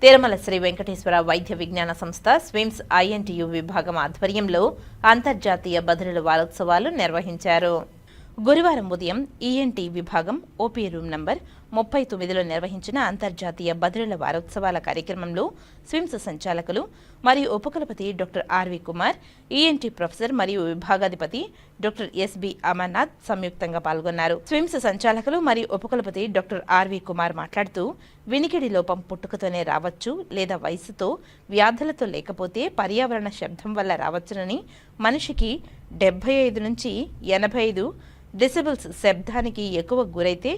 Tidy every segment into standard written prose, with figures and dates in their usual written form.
తిరుమల శ్రీ వెంకటేశ్వర వైద్య విజ్ఞాన సంస్థ స్విమ్స్ INTU విభాగం ఆధ్వర్యంలో అంతర్జాతీయ బదిలీల వారోత్సవాలు నిర్వహించారు. గురువారం ఉదయం ENT విభాగం OP రూమ్ నంబర్ 39లో నిర్వహించిన అంతర్జాతీయ బదిలీల వారోత్సవాల కార్యక్రమంలో స్విమ్స్ సంచాలకులు మరియు ఉపకులపతి doctor RV Kumar, ENT professor మరియు విభాగాధిపతి డాక్టర్ SB అమర్నాథ్ సంయుక్తంగా పాల్గొన్నారు. స్విమ్స్ సంచాలకులు మరియు ఉపకులపతి డాక్టర్ RV కుమార్ మాట్లాడుతూ, వినికిడి లోపం పుట్టుకతోనే రావచ్చు లేదా వయసుతో, వ్యాధులతో లేకపోతే పర్యావరణ శబ్దం వల్ల రావచ్చునని, మనిషికి 75 నుంచి 85 డెసిబెల్స్ శబ్దానికి ఎక్కువ గురైతే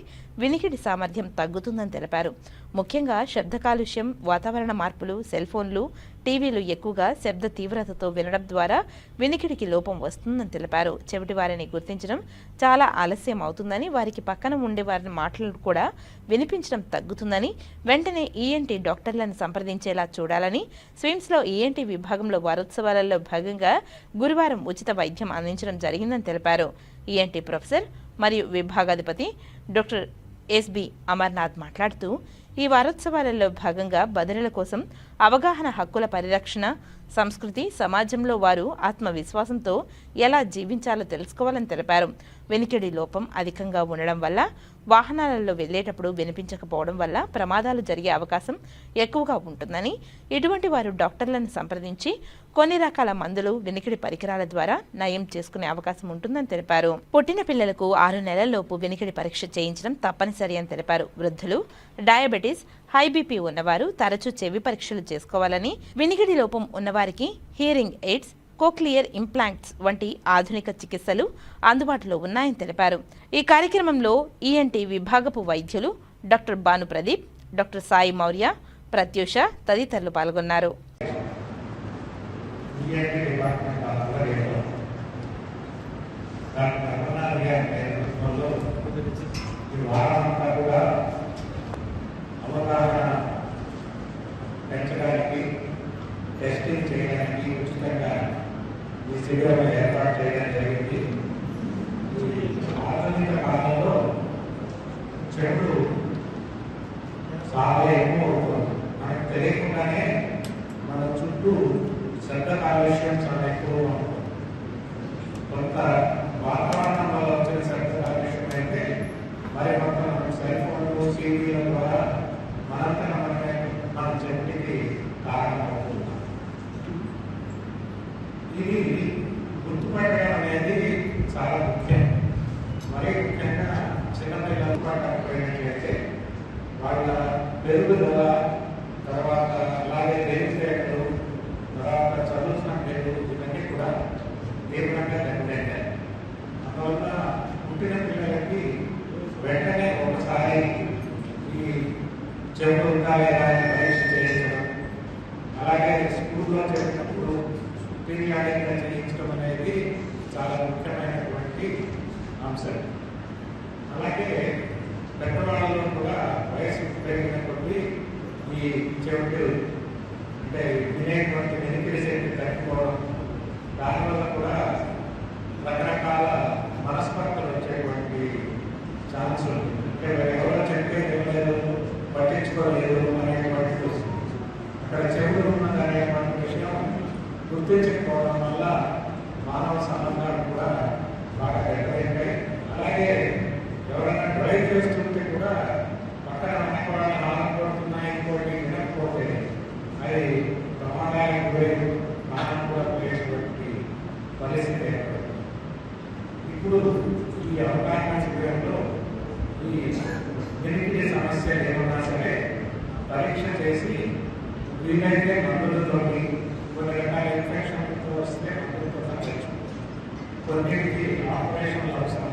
వినికిడి సామర్థ్యం తగ్గుతుందని తెలిపారు. ముఖ్యంగా శబ్ద కాలుష్యం, వాతావరణ మార్పులు, సెల్ ఫోన్లు, టీవీలు ఎక్కువగా శబ్ద తీవ్రతతో వినడం ద్వారా వినికిడికి లోపం వస్తుందని తెలిపారు. చెవిటి వారిని గుర్తించడం చాలా ఆలస్యం అవుతుందని, వారికి పక్కన ఉండే వారి మాటలు కూడా వినిపించడం తగ్గుతుందని, వెంటనే ENT డాక్టర్లను సంప్రదించేలా చూడాలని, స్విమ్స్లో ENT విభాగంలో వారోత్సవాలలో భాగంగా గురువారం ఉచిత వైద్యం అందించడం జరిగిందని తెలిపారు. ENT ప్రొఫెసర్ మరియు విభాగాధిపతి డాక్టర్ SB అమర్నాథ్ మాట్లాడుతూ, ఈ వారోత్సవాలలో భాగంగా బదిలీల కోసం అవగాహన, హక్కుల పరిరక్షణ, సంస్కృతి, సమాజంలో వారు ఆత్మవిశ్వాసంతో ఎలా జీవించాలో తెలుసుకోవాలని తెలిపారు. వినికిడి లోపం అధికంగా ఉండడం వల్ల, వాహనాలలో వెళ్లేటప్పుడు వినిపించకపోవడం వల్ల ప్రమాదాలు జరిగే అవకాశం ఎక్కువగా ఉంటుందని, ఇటువంటి వారు డాక్టర్లను సంప్రదించి కొన్ని రకాల మందులు, వినికిడి పరికరాల ద్వారా నయం చేసుకునే అవకాశం ఉంటుందని తెలిపారు. పుట్టిన పిల్లలకు 6 నెలల్లోపు వినికిడి పరీక్ష చేయించడం తప్పనిసరి అని తెలిపారు. వృద్ధులు, డయాబెటీస్, హై BP ఉన్నవారు తరచూ చెవి పరీక్షలు చేసుకోవాలని, వినికిడి లోపం ఉన్నవారికి హియరింగ్ ఎయిడ్స్, కోక్లియర్ ఇంప్లాంట్స్ వంటి ఆధునిక చికిత్సలు అందుబాటులో ఉన్నాయని తెలిపారు. ఈ కార్యక్రమంలో ENT విభాగపు వైద్యులు డాక్టర్ భాను ప్రదీప్, డాక్టర్ సాయి మౌర్య, ప్రత్యూష తదితరులు పాల్గొన్నారు. టెస్టింగ్ చేయడానికి ఉచితంగా ఈ శిబిరం ఏర్పాటు చేయడం జరిగింది. ఈ ఆధునిక కాలంలో చెడు చాలా ఎక్కువ అవుతుంది. మనకు తెలియకుండానే మన చుట్టూ శబ్ద కాలుష్యం చాలా ఎక్కువ ఉంటుంది. కొంత వాతావరణం వల్ల వచ్చిన శబ్ద కాలుష్యం అయితే మరి కొంత సెల్ ఫోన్లు, టీవీల ద్వారా మన చెట్టుకి కారణమవుతుంది. ఇది గుర్తుపట్టడం అనేది చాలా ముఖ్యం. మరి ముఖ్యంగా చిన్నపిల్లలు పట్టకపోయినట్లయితే వాళ్ళ పెరుగుదల, తర్వాత అలాగే తెలివితేటలు, తర్వాత చదువుతున్న పేరు ఇవన్నీ కూడా తీవ్రంగా దెబ్బతింటాయి. అందువల్ల పుట్టిన పిల్లలకి వెంటనే ఒకసారి ఈ చెవులు ఉందా లేదా పరీక్ష చేయించడం, అలాగే స్కూల్లో చేసినప్పుడు పీరియాడిక్గా చేయించడం అనేది చాలా ముఖ్యమైనటువంటి అంశం. అలాగే పెద్దవాళ్ళలో కూడా వయసు పెరిగిన కొద్దీ ఈ చెవులు అంటే వినేటువంటి వెనికిడి శక్తి తగ్గిపోవడం, దానివల్ల కూడా రకరకాల మనస్పర్ధలు వచ్చేటువంటి ఛాన్స్ ఉంది. అంటే ఎవరో చెప్తే తెలియలేదు, పట్టించుకోలేదు అనేటువంటి అక్కడ చెవులు ఉన్నదనేటువంటి విషయం గుర్తించకపోవడం వల్ల మానవ సంబంధాలు కూడా బాగా దెబ్బతింటాయి. అలాగే ఎవరైనా డ్రైవ్ చేస్తుంటే కూడా పక్కన అన్ని కూడా నానకపోతున్నాయి, ఇంకోటి వినకపోతే అది ప్రమాదాలకు గురై ప్రాణం కూడా పోయేటువంటి పరిస్థితి ఏర్పడుతుంది. ఇప్పుడు ఈ అవగాహన శిబిరంలో ఈ వినికిడి సమస్యలు ఏమన్నా సరే పరీక్ష చేసి వీలైతే మందులతోటి, కొన్ని రకాల ఇన్ఫెక్షన్లతో వస్తే మందులతో తగ్గించు, కొన్నిటికి ఆపరేషన్లు అవసరం